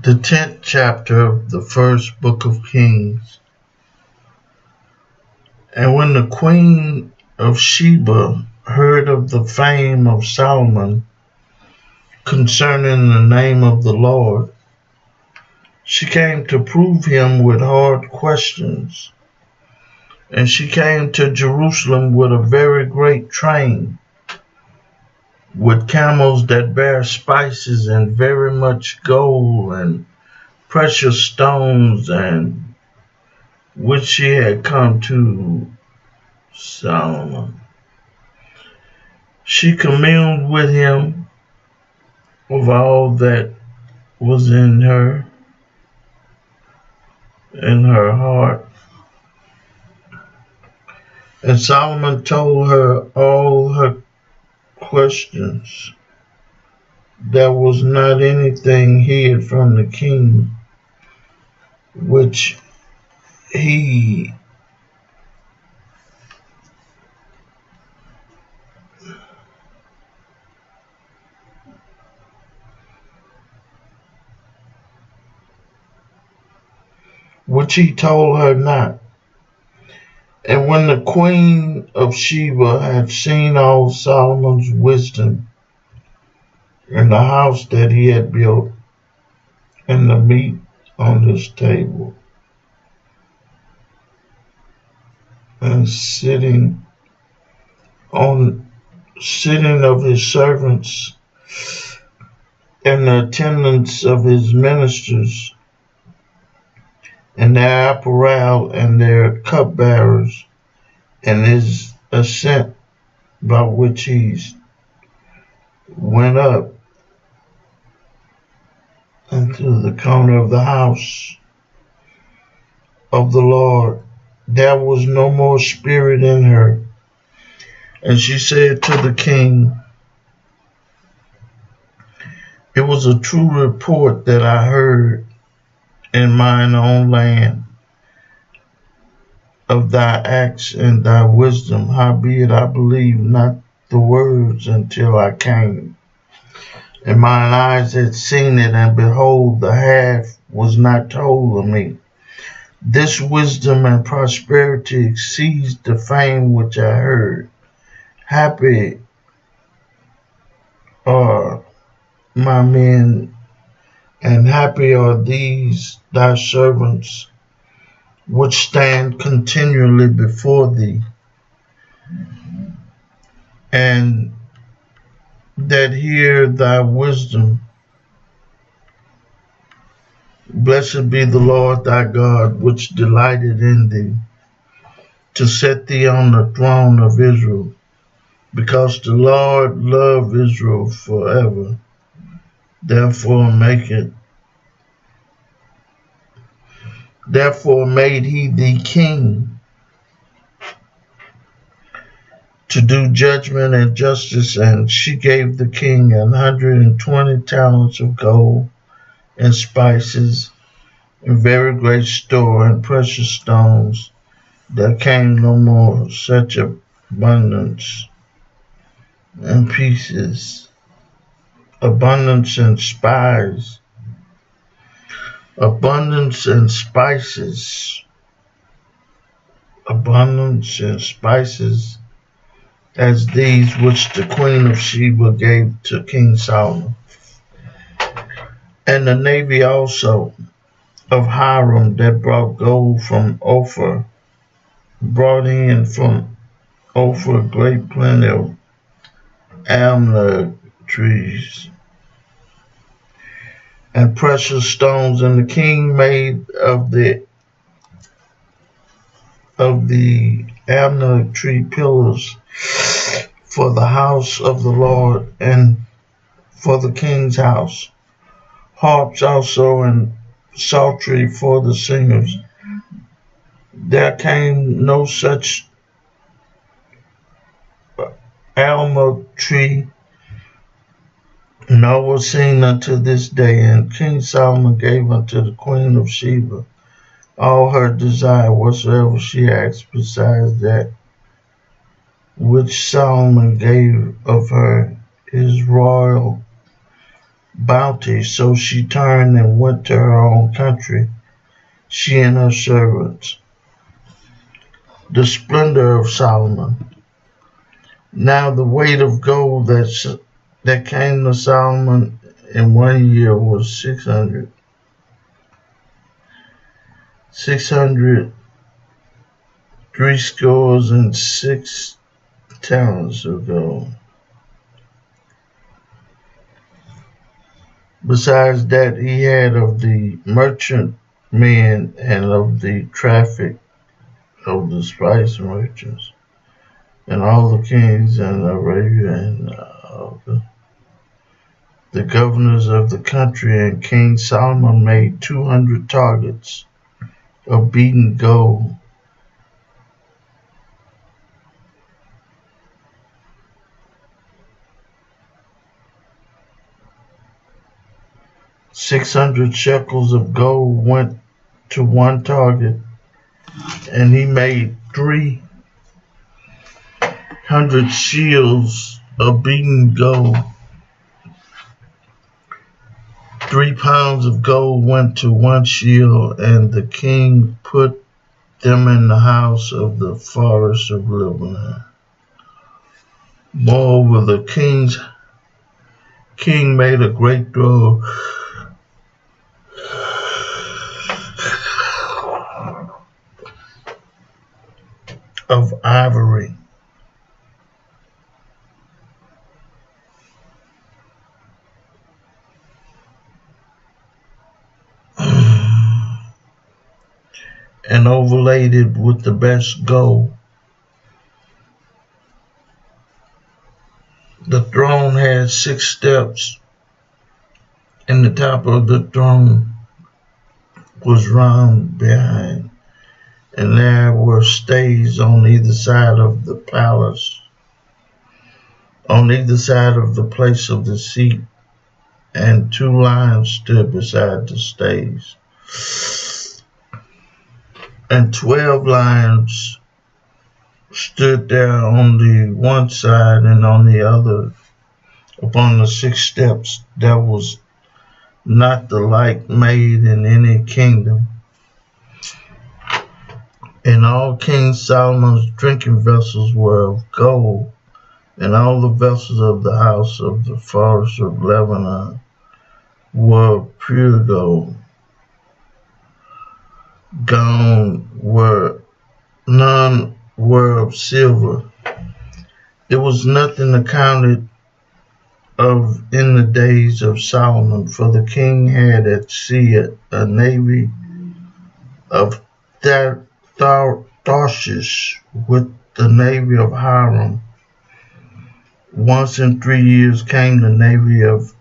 The 10th chapter of the first book of Kings. And when the queen of Sheba heard of the fame of Solomon concerning the name of the Lord, she came to prove him with hard questions. And she came to Jerusalem with a very great train, with camels that bear spices and very much gold and precious stones, and which she had come to Solomon. She communed with him of all that was in her heart. And Solomon told her all her questions. There was not anything hid from the king which he told her not. And when the queen of Sheba had seen all Solomon's wisdom, and the house that he had built, and the meat on his table, and sitting of his servants, and the attendants of his ministers, and their apparel, and their cupbearers, and his ascent by which he went up into the corner of the house of the Lord, there was no more spirit in her. And she said to the king, it was a true report that I heard in mine own land of thy acts and thy wisdom. Howbeit I believed not the words until I came. And mine eyes had seen it, and behold, the half was not told of me. This wisdom and prosperity exceeds the fame which I heard. Happy are my men, and happy are these thy servants, which stand continually before thee, and that hear thy wisdom. Blessed be the Lord thy God, which delighted in thee, to set thee on the throne of Israel, because the Lord loved Israel forever. Therefore made he thee king, to do judgment and justice. And she gave the king 120 talents of gold, and spices, and very great store, and precious stones. There came no more such abundance and pieces, abundance and spices, abundance and spices as these which the queen of Sheba gave to King Solomon. And the navy also of Hiram that brought gold from Ophir, brought in from Ophir great plenty of almug trees and precious stones. And the king made of the almug tree pillars for the house of the Lord, and for the king's house, harps also, and psaltery for the singers. There came no such almug tree, nor was seen unto this day. And King Solomon gave unto the queen of Sheba all her desire whatsoever she asked, besides that which Solomon gave of her his royal bounty, so she turned and went to her own country, she and her servants. The splendor of Solomon. Now the weight of gold that came to Solomon in 1 year was 600 threescore and 6 talents of gold. Besides that, he had of the merchant men and of the traffic of the spice merchants, and all the kings in Arabia and the governors of the country. And King Solomon made 200 targets of beaten gold, 600 shekels of gold went to one target, and he made 300 shields of beaten gold. 3 pounds of gold went to one shield, and the king put them in the house of the forest of Lebanon. Moreover, the king made a great throne of ivory, and overlaid it with the best gold. The throne had 6 steps, and the top of the throne was round behind, and there were stays on either side of the palace, on either side of the place of the seat, and 2 lions stood beside the stays, and 12 lions stood there on the one side, and on the other upon the 6 steps. There was not the like made in any kingdom. And all King Solomon's drinking vessels were of gold, and all the vessels of the house of the forest of Lebanon were pure gold. None were of silver. There was nothing accounted of in the days of Solomon, for the king had at sea a navy of Tarshish with the navy of Hiram. Once in 3 years came the navy of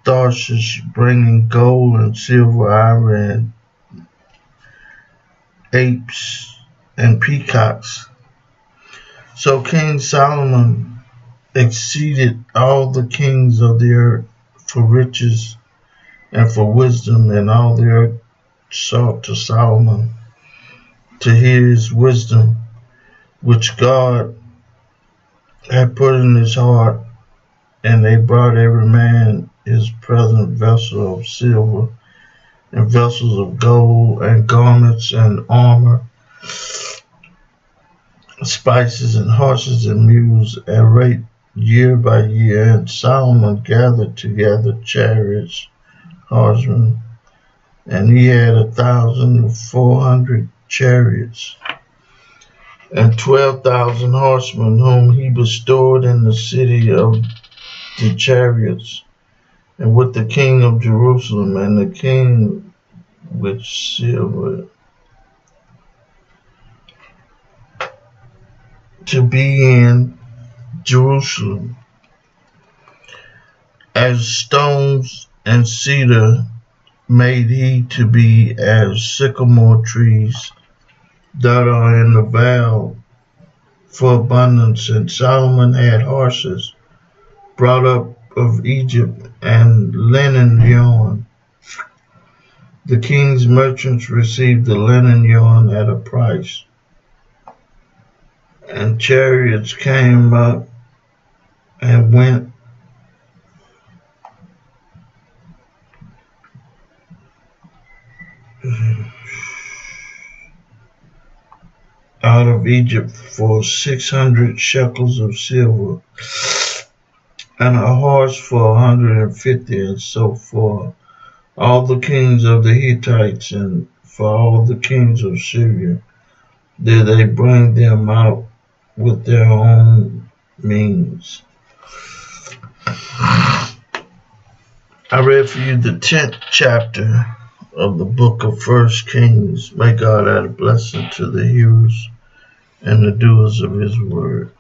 Tarshish, bringing gold and silver, ivory, and apes and peacocks. So King Solomon exceeded all the kings of the earth for riches and for wisdom, and all the earth sought to Solomon to hear his wisdom, which God had put in his heart. And they brought every man his present vessel of silver, and vessels of gold, and garments, and armor, spices, and horses, and mules, and rate year by year. And Solomon gathered together chariots, horsemen, and he had 1,400 chariots, and 12,000 horsemen, whom he bestowed in the city of the chariots, and with the king of Jerusalem, and the king with silver, to be in Jerusalem, as stones and cedar made he to be, as sycamore trees that are in the vale, for abundance. And Solomon had horses brought up of Egypt, and linen yarn. The king's merchants received the linen yarn at a price, and chariots came up and went out of Egypt for 600 shekels of silver, and a horse for 150, and so for all the kings of the Hittites and for all the kings of Syria did they bring them out with their own means. I read for you the 10th chapter of the book of 1 Kings. May God add a blessing to the hearers and the doers of his word.